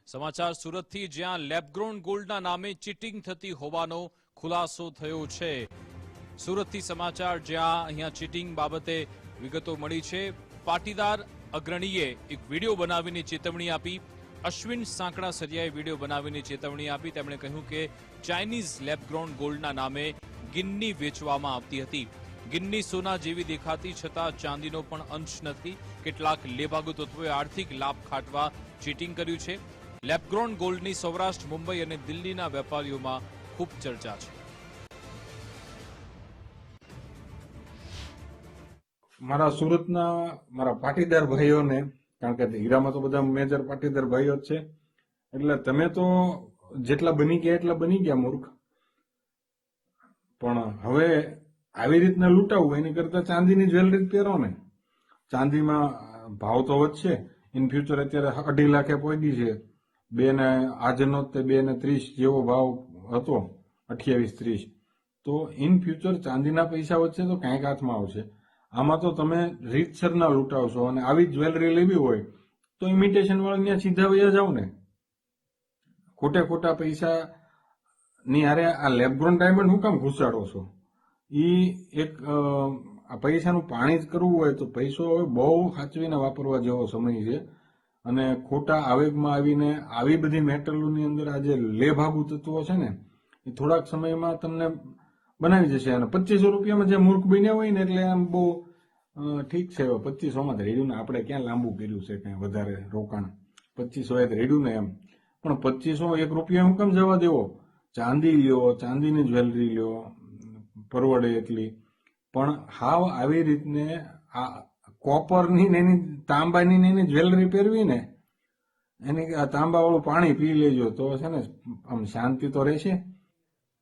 સમાચાર સુરતથી, જ્યાં લેબગ્રોન ગોલ્ડના નામે ચીટિંગ થતી હોવાનો ખુલાસો થયો છે. સુરતથી સમાચાર, જ્યાં અહીંયા ચીટિંગ બાબતે વિગતો મળી છે. પાટીદાર અગ્રણીએ એક વિડીયો બનાવીને ચેતવણી આપી. અશ્વિન સાંકળાસરિયાએ વિડીયો બનાવીને ચેતવણી આપી. તેમણે કહ્યું કે ચાઇનીઝ લેબગ્રોન ગોલ્ડના નામે ગિન્ની વેચવામાં આવતી હતી. ગિન્ની સોના જેવી દેખાતી છતાં ચાંદીનો પણ અંશ નથી. કેટલાક લેભાગુ તત્વોએ આર્થિક લાભ ખાટવા ચીટિંગ કર્યું છે. લેબગ્રોન ગોલ્ડની સૌરાષ્ટ્ર, મુંબઈ અને દિલ્હીના વેપારીઓમાં ખૂબ ચર્ચા છે. મારા સુરતના મારા પાટીદાર ભાઈઓને, કારણ કે હીરામાં તો બધા મેજર પાટીદાર ભાઈઓ જ છે, એટલે તમે તો જેટલા બની ગયા એટલા બની ગયા મૂર્ખ. પણ હવે આવી રીતના લૂંટાવું એની કરતા ચાંદીની જ્વેલરી પહેરો ને. ચાંદીમાં ભાવ તો વધશે. ઇન ફ્યુચર અત્યારે 2.5 લાખે પહોંચી છે. આજનો તે 2.30 જેવો ભાવ હતો, 28-30. તો ઇન ફ્યુચર ચાંદીના પૈસા વધશે તો કાંઈક હાથમાં આવશે. આમાં તો તમે રીતસરના લૂંટાવશો. અને આવી જ્વેલરી લેવી હોય તો ઇમિટેશન વાળા ત્યાં સીધા વયા જાવ ને. ખોટા પૈસા ની હારે આ લેબગ્રોન ડાયમંડ હું કામ ઘુસાડો છો? એક આ પૈસાનું પાણી જ કરવું હોય તો પૈસો હવે બહુ સાચવીને વાપરવા જેવો સમય છે. અને ખોટા આવેગમાં આવીને આવી બધી મેટલોની અંદર આ જે લેભાગુ તત્વો છે ને, એ થોડાક સમયમાં તમને બનાવી જશે. અને 2500 રૂપિયામાં જે મૂર્ખ બન્યા હોય ને, એટલે આમ બહુ ઠીક છે. 2500માં રેડ્યું ને, આપણે ક્યાં લાંબુ કર્યું છે કઈ વધારે રોકાણ? 2500 રેડ્યું ને એમ. પણ 2500 1 રૂપિયા હું કેમ જવા દેવો? ચાંદી લ્યો, ચાંદીની જ્વેલરી લ્યો, પરવડે એટલી. પણ હાવ આવી રીતને આ કોપરની ને એની તાંબાની ને એની જ્વેલરી પહેરવી ને, એની તાંબા વાળું પાણી પી લેજો તો છે ને આમ શાંતિ તો રહેશે.